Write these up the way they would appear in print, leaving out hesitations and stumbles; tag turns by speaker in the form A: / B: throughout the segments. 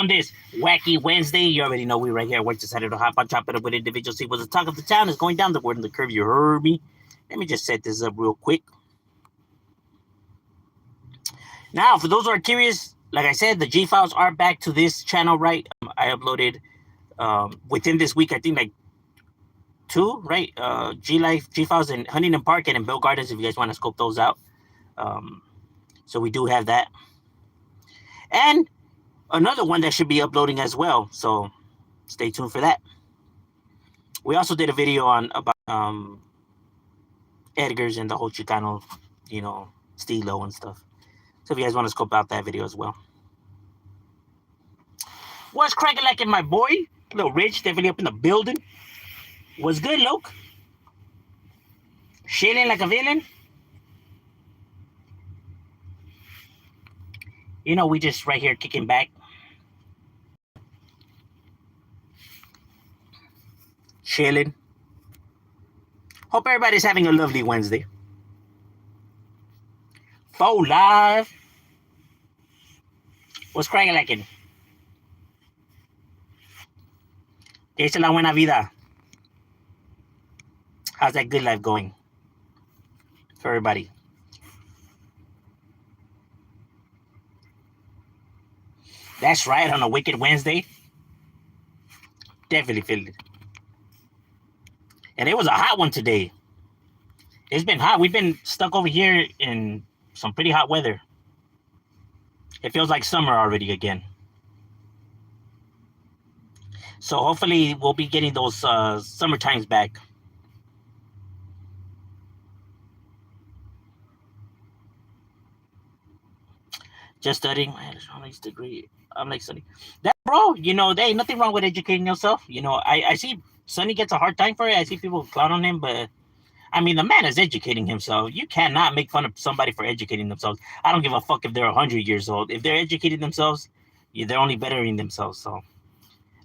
A: On this wacky Wednesday, you already know we right here. We're decided to hop on, chop it up with individuals. See what's the talk of the town is going down the word in the curve. You heard me. Let me just set this up real quick. Now, for those who are curious, like I said, the G files are back to this channel, right? I uploaded within this week, I think like two, right? G Life, G files in Huntington Park and in Bell Gardens. If you guys want to scope those out, so we do have that, and another one that should be uploading as well. So stay tuned for that. We also did a video on about Edgar's and the whole Chicano, Stilo and stuff. So if you guys want to scope out that video as well. What's cracking like in my boy? Little Rich, definitely up in the building. What's good, Luke? Chilling like a villain? We just right here kicking back. Chilling. Hope everybody's having a lovely Wednesday. Faux live. What's cracking like in? Que es la buena vida. How's that good life going for everybody? That's right, on a Wicked Wednesday. Definitely feel it. And it was a hot one today. It's been hot. We've been stuck over here in some pretty hot weather. It feels like summer already again. So hopefully we'll be getting those summer times back. Just studying my electronics degree. I'm like, Sonny. That, bro, there ain't nothing wrong with educating yourself. I see Sonny gets a hard time for it. I see people clown on him, but I mean, the man is educating himself. You cannot make fun of somebody for educating themselves. I don't give a fuck if they're 100 years old. If they're educating themselves, they're only bettering themselves. So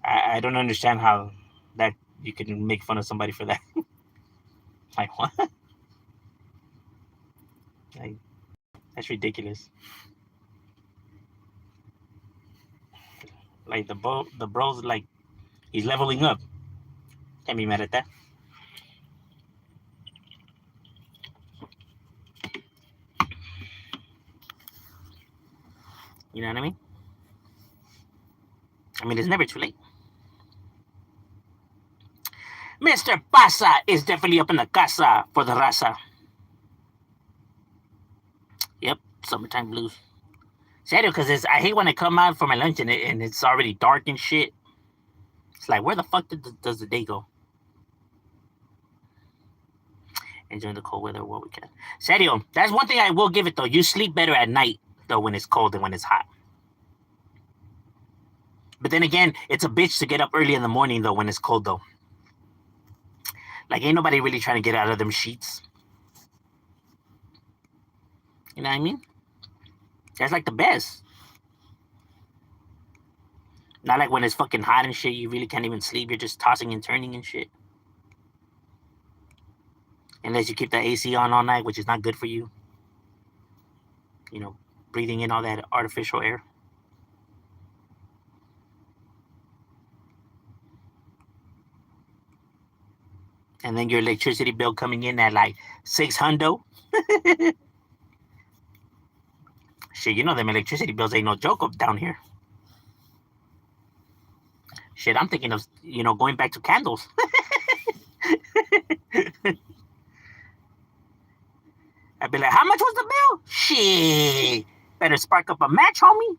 A: I don't understand how that you can make fun of somebody for that. Like, what? Like, that's ridiculous. Like, the bro's like, he's leveling up. Can't be mad at that. You know what I mean? It's never too late. Mr. Pasa is definitely up in the casa for the raza. Yep, summertime blues. Serio, because I hate when I come out for my lunch and it's already dark and shit. It's like, where the fuck does the day go? Enjoying the cold weather what we can. Serio, that's one thing I will give it though. You sleep better at night though when it's cold than when it's hot. But then again, it's a bitch to get up early in the morning though when it's cold though. Like, ain't nobody really trying to get out of them sheets. You know what I mean? That's like the best. Not like when it's fucking hot and shit, you really can't even sleep. You're just tossing and turning and shit. Unless you keep the AC on all night, which is not good for you. Breathing in all that artificial air. And then your electricity bill coming in at like $600. Shit, them electricity bills ain't no joke up down here. Shit, I'm thinking of, going back to candles. I'd be like, how much was the bill? Shit, better spark up a match, homie.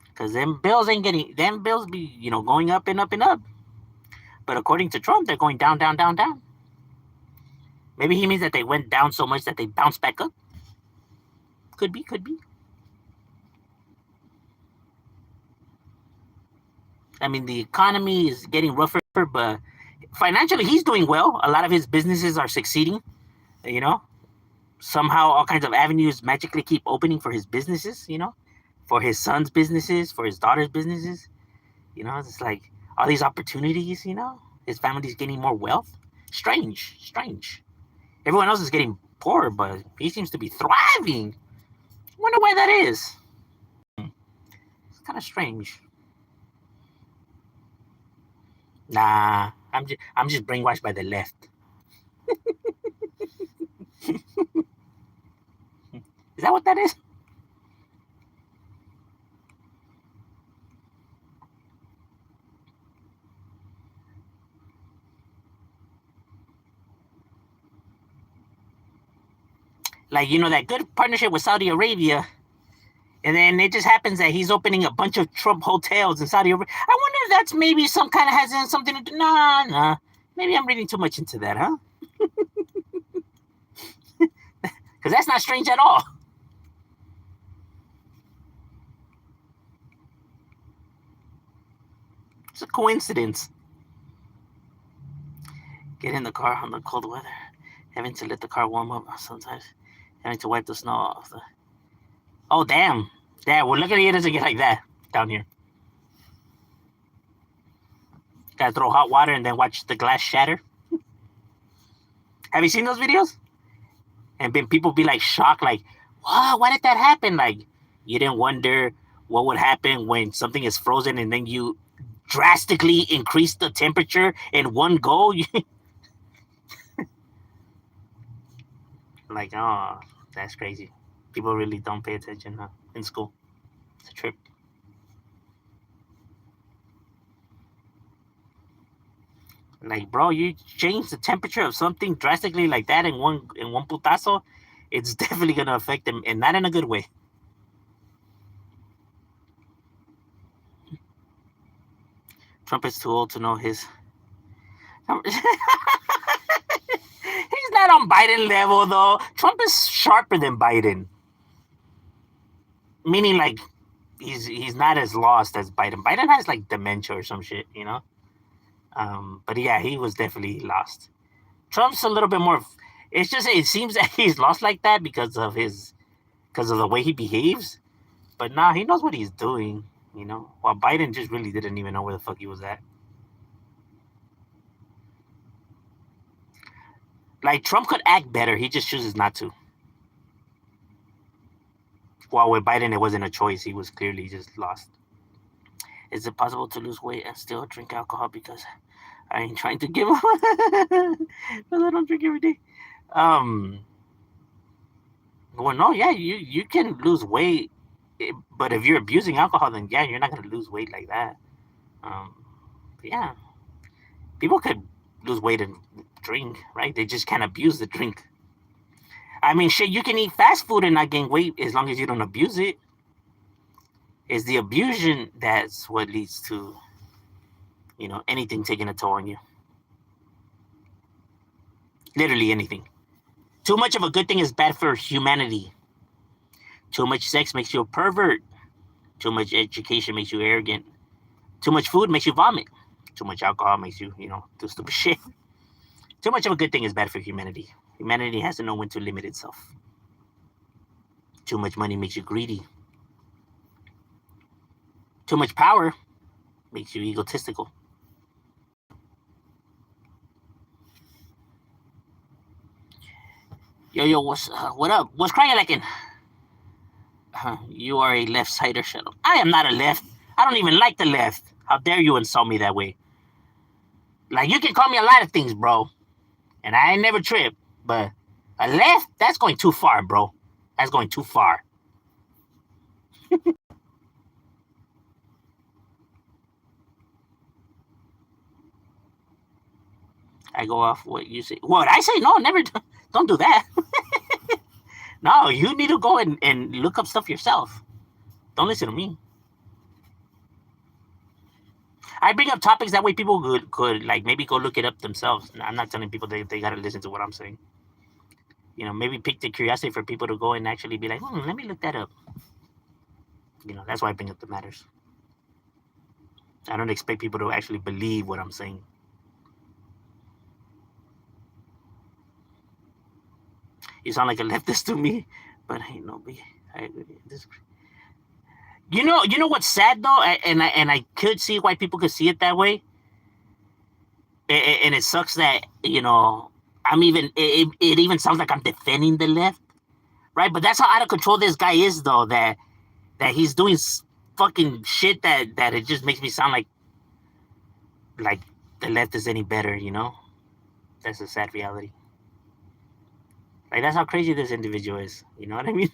A: Because them bills be, going up and up and up. But according to Trump, they're going down, down, down, down. Maybe he means that they went down so much that they bounced back up. Could be. The economy is getting rougher, but financially he's doing well. A lot of his businesses are succeeding. Somehow all kinds of avenues magically keep opening for his businesses, for his son's businesses, for his daughter's businesses. It's like all these opportunities, his family's getting more wealth. Strange. Everyone else is getting poorer, but he seems to be thriving. Wonder why that is. It's kind of strange. Nah, I'm just brainwashed by the left. Is that what that is? Like, that good partnership with Saudi Arabia, and then it just happens that he's opening a bunch of Trump hotels in Saudi Arabia. I wonder if that's maybe some kind of has something to do. Nah. Maybe I'm reading too much into that, huh? Because that's not strange at all. It's a coincidence. Get in the car on the cold weather, having to let the car warm up sometimes, having to wipe the snow off the. Oh damn! Yeah, well, look at it doesn't get like that down here. Gotta throw hot water and then watch the glass shatter. Have you seen those videos? And then people be like shocked, like, "Wow, why did that happen?" Like, you didn't wonder what would happen when something is frozen and then you drastically increase the temperature in one go. Like, oh, that's crazy. People really don't pay attention, huh? In school, it's a trip. Like, bro, you change the temperature of something drastically like that in one putazo, it's definitely gonna affect them, and not in a good way. Trump is too old to know his. He's not on Biden level though. Trump is sharper than Biden, meaning like he's not as lost as Biden. Biden has like dementia or some shit. But yeah, he was definitely lost. Trump's a little bit more. It's just it seems that he's lost like that because of the way he behaves. But nah, he knows what he's doing. While Biden just really didn't even know where the fuck he was at. Like Trump could act better, he just chooses not to. While with Biden, it wasn't a choice; he was clearly just lost. Is it possible to lose weight and still drink alcohol? Because I ain't trying to give up, but I don't drink every day. Um, well, no, yeah, you can lose weight, but if you're abusing alcohol, then yeah, you're not gonna lose weight like that. Um, yeah, people could lose weight and drink, right? They just can't abuse the drink. I mean, shit, you can eat fast food and not gain weight as long as you don't abuse it. It's the abusion that's what leads to, anything taking a toll on you. Literally anything. Too much of a good thing is bad for humanity. Too much sex makes you a pervert. Too much education makes you arrogant. Too much food makes you vomit. Too much alcohol makes you, do stupid shit. Too much of a good thing is bad for humanity. Humanity has to know when to limit itself. Too much money makes you greedy. Too much power makes you egotistical. Yo, what up? What's crying like in? You are a left-sider, Shadow. I am not a left. I don't even like the left. How dare you insult me that way? Like, you can call me a lot of things, bro. And I ain't never tripped. But a left, that's going too far, bro. That's going too far. I go off what you say. What I say? No, never. Don't do that. No, you need to go and look up stuff yourself. Don't listen to me. I bring up topics that way people could like maybe go look it up themselves. I'm not telling people they gotta listen to what I'm saying. Maybe pick the curiosity for people to go and actually be like, let me look that up. That's why I bring up the matters. I don't expect people to actually believe what I'm saying. You sound like a leftist to me, but I know. I disagree. You know what's sad though, and I could see why people could see it that way, and it sucks that I'm even it even sounds like I'm defending the left, right? But that's how out of control this guy is, though. That he's doing fucking shit that it just makes me sound like the left is any better, you know? That's a sad reality. Like that's how crazy this individual is. You know what I mean?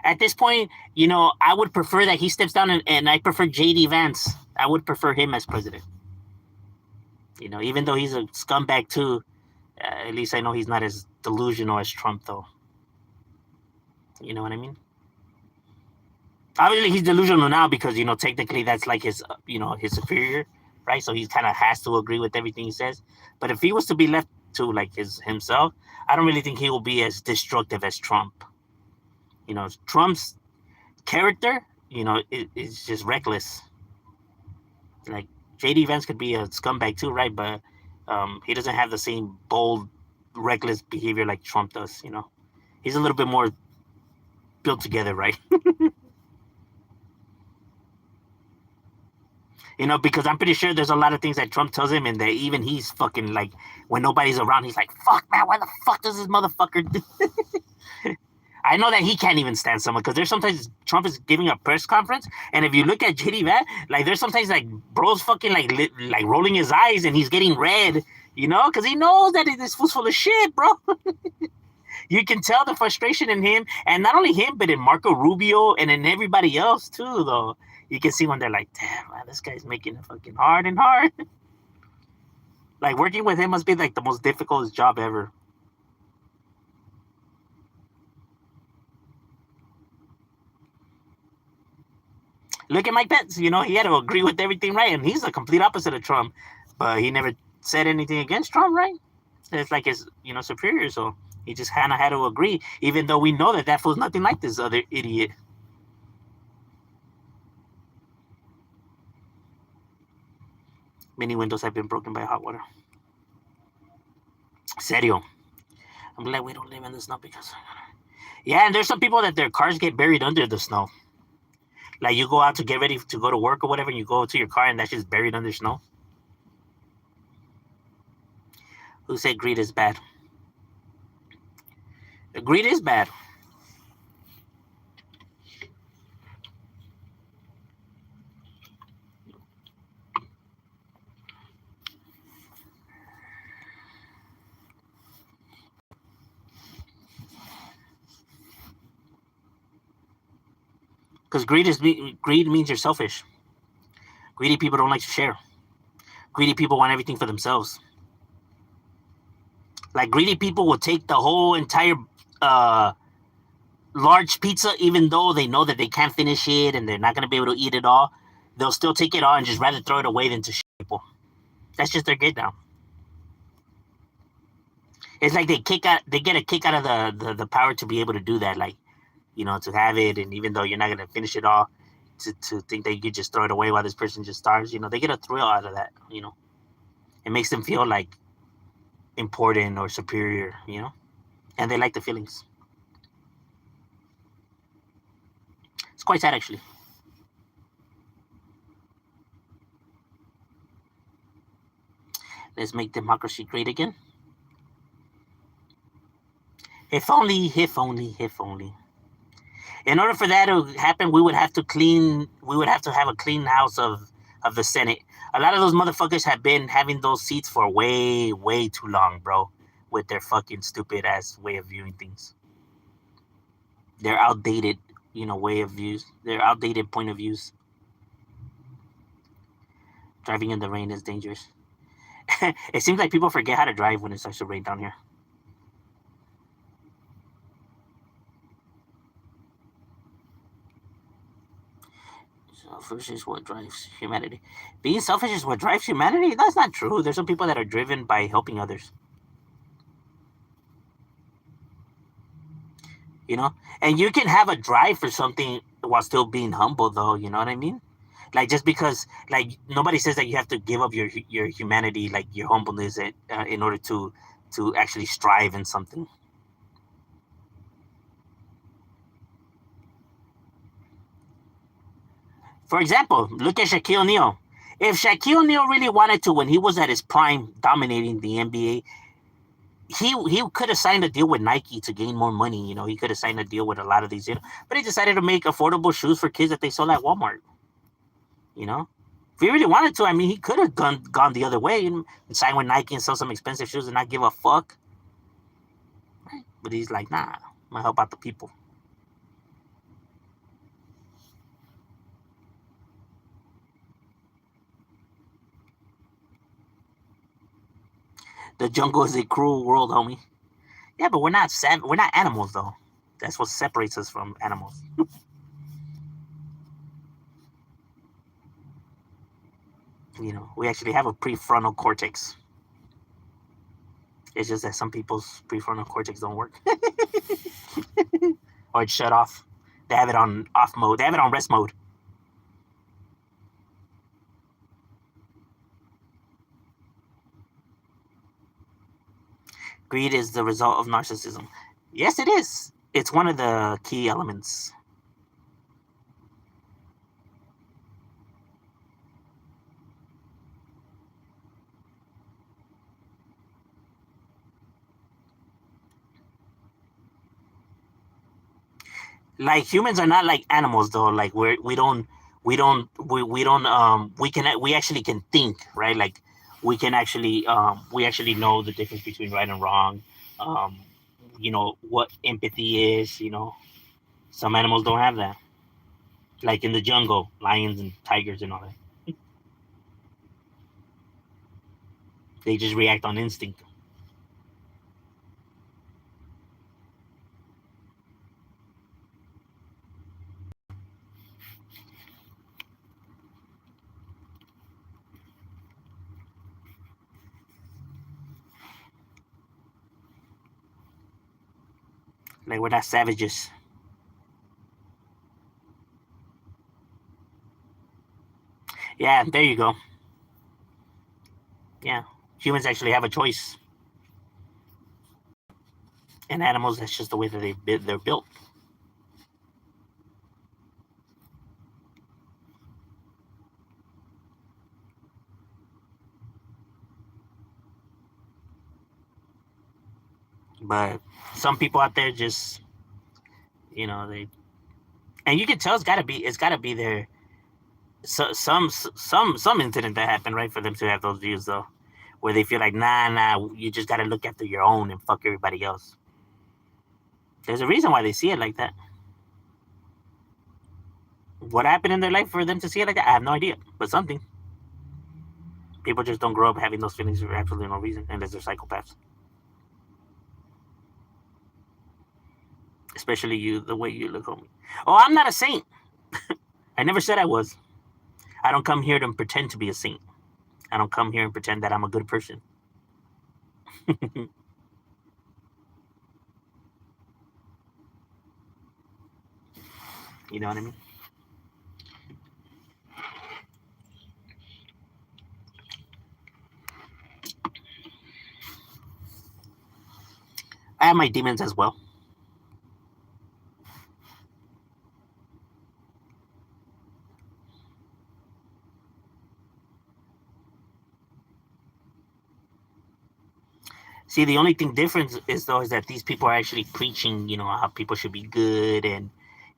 A: At this point, you know, I would prefer that he steps down, and I prefer JD Vance. I would prefer him as president. You know, even though he's a scumbag too, at least I know he's not as delusional as Trump, though. You know what I mean? Obviously, he's delusional now because, you know, technically that's like his, you know, his superior, right? So he kind of has to agree with everything he says. But if he was to be left to like his himself, I don't really think he will be as destructive as Trump. You know, Trump's character, you know, is just reckless. Like JD Vance could be a scumbag too, right? But he doesn't have the same bold, reckless behavior like Trump does. You know, he's a little bit more built together, right? You know, because I'm pretty sure there's a lot of things that Trump tells him, and that even he's fucking like, when nobody's around, he's like, "Fuck, man, why the fuck does this motherfucker do?" I know that he can't even stand someone because there's sometimes Trump is giving a press conference, and if you look at JD Vance, like there's sometimes like bro's fucking like rolling his eyes and he's getting red, you know, because he knows that this fool's full of shit, bro. You can tell the frustration in him, and not only him, but in Marco Rubio and in everybody else too. Though you can see when they're like, "Damn, man, this guy's making it fucking hard and hard." Like working with him must be like the most difficult job ever. Look at Mike Pence. You know, he had to agree with everything, right? And he's the complete opposite of Trump, but he never said anything against Trump, right? It's like his, you know, superior, so he just kind of had to agree, even though we know that that fool's nothing like this other idiot. Many windows have been broken by hot water. Serio. I'm glad we don't live in the snow because, yeah, and there's some people that their cars get buried under the snow. Like you go out to get ready to go to work or whatever, and you go to your car and that's just buried under snow. Who said greed is bad? Greed is bad. Because greed means you're selfish. Greedy people don't like to share. Greedy people want everything for themselves. Like greedy people will take the whole entire uh, large pizza, even though they know that they can't finish it and they're not gonna be able to eat it all. They'll still take it all and just rather throw it away than to share people. That's just their get down. It's like they get a kick out of the power to be able to do that. Like, you know, to have it, and even though you're not gonna finish it all, to think that you could just throw it away while this person just starves. You know, they get a thrill out of that. You know, it makes them feel like important or superior. You know, and they like the feelings. It's quite sad, actually. Let's make democracy great again. If only, if only, if only. In order for that to happen, we would have to clean. We would have to have a clean house of the Senate. A lot of those motherfuckers have been having those seats for way, way too long, bro. With their fucking stupid ass way of viewing things. Their outdated, you know, way of views. Their outdated point of views. Driving in the rain is dangerous. It seems like people forget how to drive when it starts to rain down here. Selfish is what drives humanity. Being selfish is what drives humanity? That's not true. There's some people that are driven by helping others. You know, and you can have a drive for something while still being humble, though. You know what I mean? Like just because, like nobody says that you have to give up your humanity, like your humbleness, in order to actually strive in something. For example, look at Shaquille O'Neal. If Shaquille O'Neal really wanted to, when he was at his prime, dominating the NBA, he could have signed a deal with Nike to gain more money. He could have signed a deal with a lot of these, but he decided to make affordable shoes for kids that they sold at Walmart. If he really wanted to, I mean, he could have gone the other way and signed with Nike and sell some expensive shoes and not give a fuck. But he's like, nah, I'm gonna help out the people. The jungle is a cruel world, homie. Yeah, but we're not animals though. That's what separates us from animals. We actually have a prefrontal cortex. It's just that some people's prefrontal cortex don't work. Or it's shut off. They have it on off mode. They have it on rest mode. Greed is the result of narcissism. Yes, it is. It's one of the key elements. Like humans are not like animals though. Like we actually can think, right? Like we actually know the difference between right and wrong. Um, what empathy is. Some animals don't have that. Like in the jungle, lions and tigers and all that. They just react on instinct. Like we're not savages. Yeah, there you go. Yeah, humans actually have a choice, and animals that's just the way that they're built. But some people out there just they and you can tell it's gotta be their some incident that happened, right, for them to have those views though, where they feel like nah, you just gotta look after your own and fuck everybody else. There's a reason why they see it like that. What happened in their life for them to see it like that? I have no idea, but something. People just don't grow up having those feelings for absolutely no reason, unless they're psychopaths. Especially you, the way you look, homie. Oh, I'm not a saint. I never said I was. I don't come here to pretend to be a saint. I don't come here and pretend that I'm a good person. You know what I mean? I have my demons as well. See, the only thing difference is though is that these people are actually preaching, how people should be good and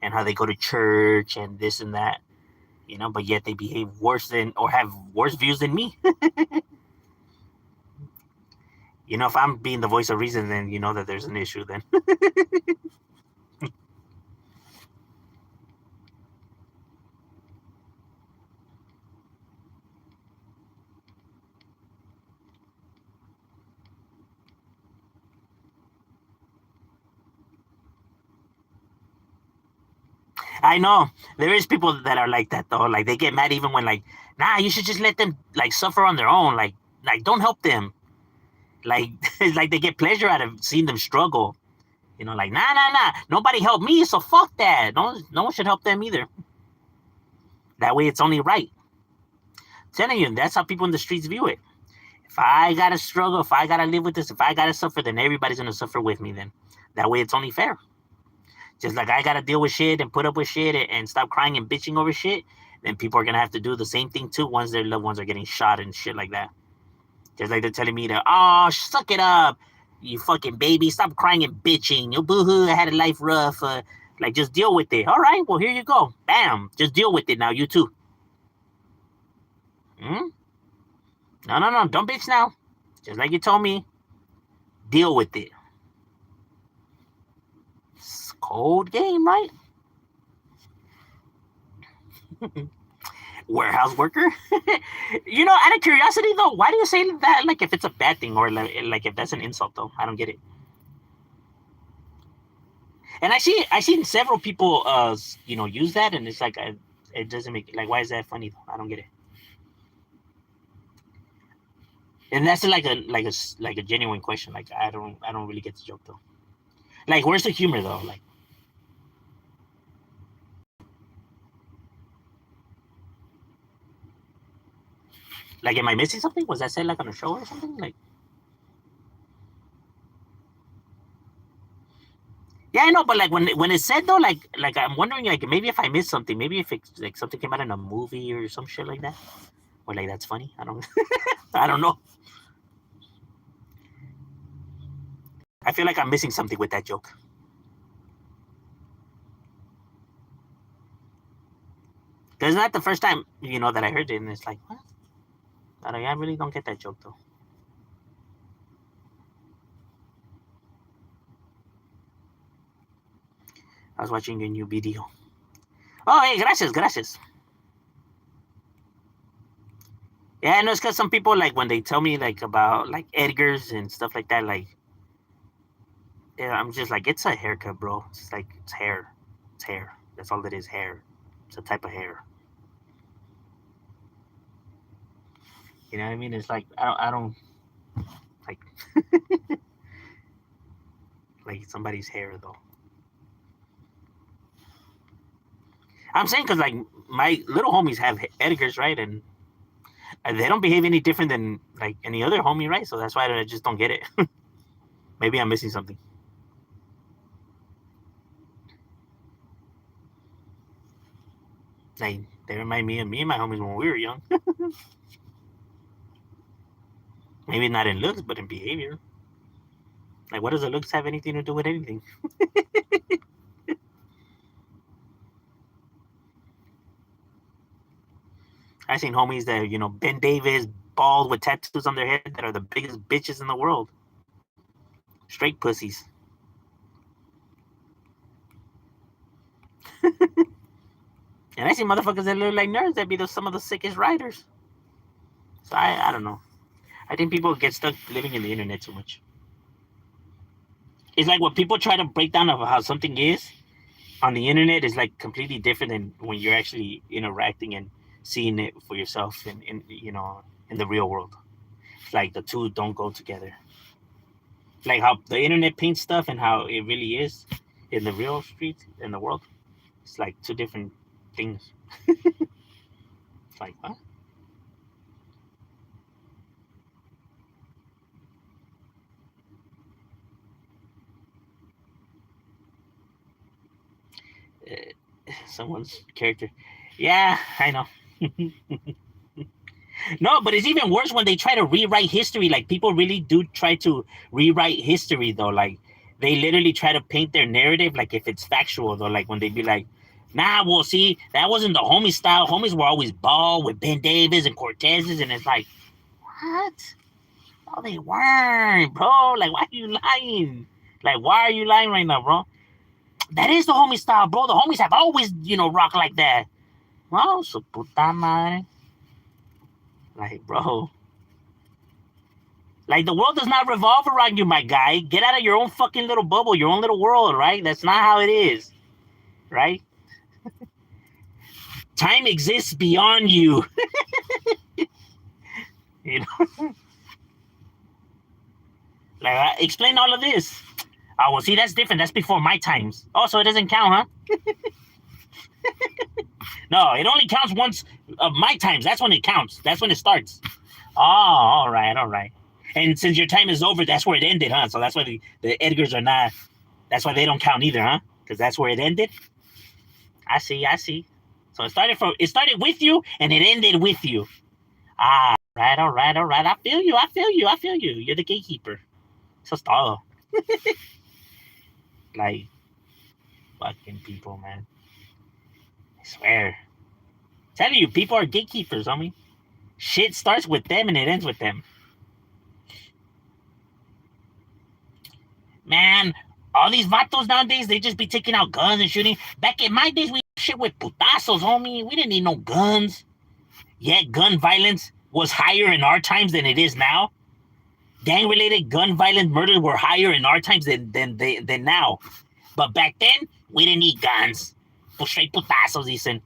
A: how they go to church and this and that, but yet they behave worse than or have worse views than me. If I'm being the voice of reason, then you know that there's an issue then. I know there is people that are like that though. Like they get mad even when like, nah, you should just let them like suffer on their own. Like don't help them. Like it's like they get pleasure out of seeing them struggle. Like nah. Nobody helped me, so fuck that. No one should help them either. That way it's only right. I'm telling you, that's how people in the streets view it. If I gotta struggle, if I gotta live with this, if I gotta suffer, then everybody's gonna suffer with me then. That way it's only fair. Just like I gotta deal with shit and put up with shit and stop crying and bitching over shit, then people are gonna have to do the same thing too once their loved ones are getting shot and shit like that. Just like they're telling me to, oh, suck it up. you fucking baby. Stop crying and bitching. You boo-hoo, I had a life rough. Like, just deal with it. All right, well, here you go. Bam. Just deal with it now, you too. Hmm? No. Don't bitch now. Just like you told me, deal with it. It's a cold game, right? Warehouse worker. Out of curiosity though, why do you say that? Like, if it's a bad thing, or like if that's an insult though, I don't get it. And I seen several people use that, and it's like it doesn't make, like, why is that funny though? I don't get it. And that's like a genuine question. Like, I don't really get the joke though. Like, where's the humor though? Like, am I missing something? Was that said like on a show or something? Like, yeah, I know, but like when it's said though, like I'm wondering, like, maybe if I missed something, maybe if it's like something came out in a movie or some shit like that, or like that's funny. I don't, I don't know. I feel like I'm missing something with that joke. Because it's not the first time that I heard it, and it's like, what? I really don't get that joke though. I was watching a new video. Oh, hey, gracias. Yeah, I know, it's because some people, like, when they tell me like about like Edgar's and stuff like that, like, yeah, I'm just like, it's a haircut, bro. It's like, it's hair. It's hair. That's all it is, hair. It's a type of hair. You know what I mean? It's like, I don't like like somebody's hair though. I'm saying because like my little homies have Edgar's, right, and they don't behave any different than like any other homie, right? So that's why I just don't get it. Maybe I'm missing something. Like, they remind me of me and my homies when we were young. Maybe not in looks, but in behavior. Like, what does the looks have anything to do with anything? I seen homies that Ben Davis, bald with tattoos on their head, that are the biggest bitches in the world. Straight pussies. And I see motherfuckers that look like nerds that be some of the sickest writers. So I don't know. I think people get stuck living in the internet too much. It's like when people try to break down of how something is on the internet is like completely different than when you're actually interacting and seeing it for yourself in the real world. It's like the two don't go together. Like how the internet paints stuff and how it really is in the real street in the world. It's like two different things. It's like, what? Someone's character. Yeah, I know. No, but it's even worse when they try to rewrite history. Like, people really do try to rewrite history though. Like, they literally try to paint their narrative like if it's factual though. Like when they be like, nah, well, see, that wasn't the homie style. Homies were always bald with Ben Davis and Cortez's, and it's like, what? No, they weren't, bro. Like, why are you lying? Like, why are you lying right now, bro? That is the homie style, bro. The homies have always, rock like that. Well, su puta madre. Like, bro. Like, the world does not revolve around you, my guy. Get out of your own fucking little bubble, your own little world, right? That's not how it is, right? Time exists beyond you. you know? Like, explain all of this. Oh, well, see, that's different. That's before my times. Oh, so it doesn't count, huh? No, it only counts once of my times. That's when it counts. That's when it starts. Oh, all right, all right. And since your time is over, that's where it ended, huh? So that's why the Edgars are not. That's why they don't count either, huh? Because that's where it ended. I see. So it started with you and it ended with you. Ah, right, all right. I feel you. You're the gatekeeper. Eso es todo. Like, fucking people, man. I swear. Telling you, people are gatekeepers, homie. Shit starts with them and it ends with them. Man, all these vatos nowadays, they just be taking out guns and shooting. Back in my days, we shit with putazos, homie. We didn't need no guns. Yet gun violence was higher in our times than it is now. Gang-related gun violence murders were higher in our times than now. But back then, we didn't need guns. Pues straight putazos, dicen.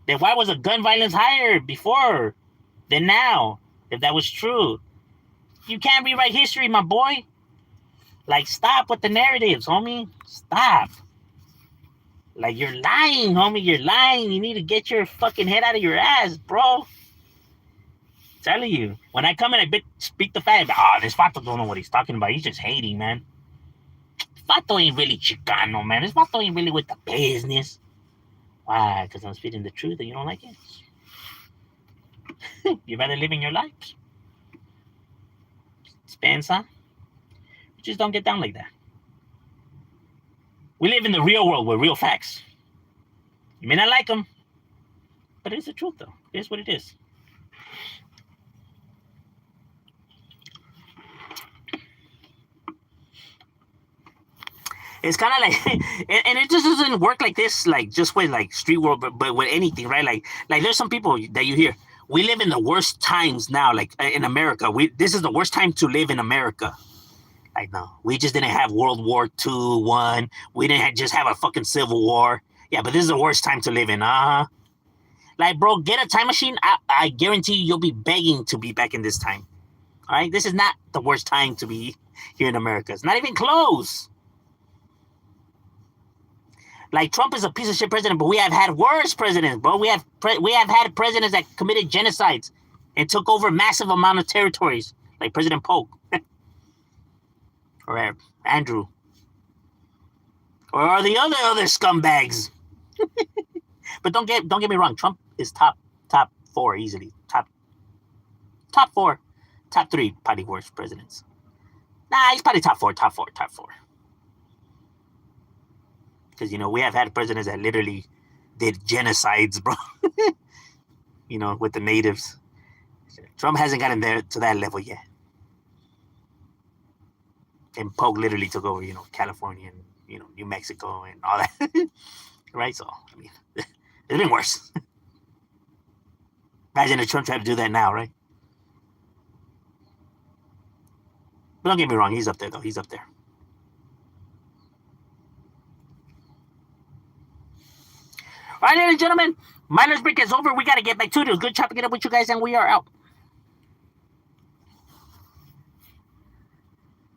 A: Then why was the gun violence higher before than now? If that was true. You can't rewrite history, my boy. Like, stop with the narratives, homie. Stop. Like, you're lying, homie. You're lying. You need to get your fucking head out of your ass, bro. I'm telling you. When I come in, I speak the fact, this Vato don't know what he's talking about. He's just hating, man. Vato ain't really Chicano, man. This Vato ain't really with the business. Why? Because I'm speaking the truth and you don't like it? You rather live in your life? Spencer? You just don't get down like that. We live in the real world with real facts. You may not like them, but it's the truth, though. It is what it is. It's kind of like, and it just doesn't work like this, like just with like street world, but with anything, right? Like there's some people that you hear. We live in the worst times now, like in America. This is the worst time to live in America. Like, no, we just didn't have World War II, one. We didn't just have a fucking Civil War. Yeah, but this is the worst time to live in. Like, bro, get a time machine. I guarantee you, you'll be begging to be back in this time. All right, this is not the worst time to be here in America. It's not even close. Like, Trump is a piece of shit president, but we have had worse presidents, bro. We have had presidents that committed genocides and took over massive amount of territories, like President Polk or Andrew or the other scumbags. But don't get me wrong. Trump is top 4 easily. Top 4, top 3 probably worst presidents. Nah, he's probably top 4. Because, we have had presidents that literally did genocides, bro. With the natives. Trump hasn't gotten there to that level yet. And Polk literally took over, California and, New Mexico and all that. Right? So, I mean, it's been worse. Imagine if Trump tried to do that now, right? But don't get me wrong, he's up there, though. He's up there. All right, ladies and gentlemen, Miners Break is over. We got to get back to it. It was good chopping it up with you guys, and we are out.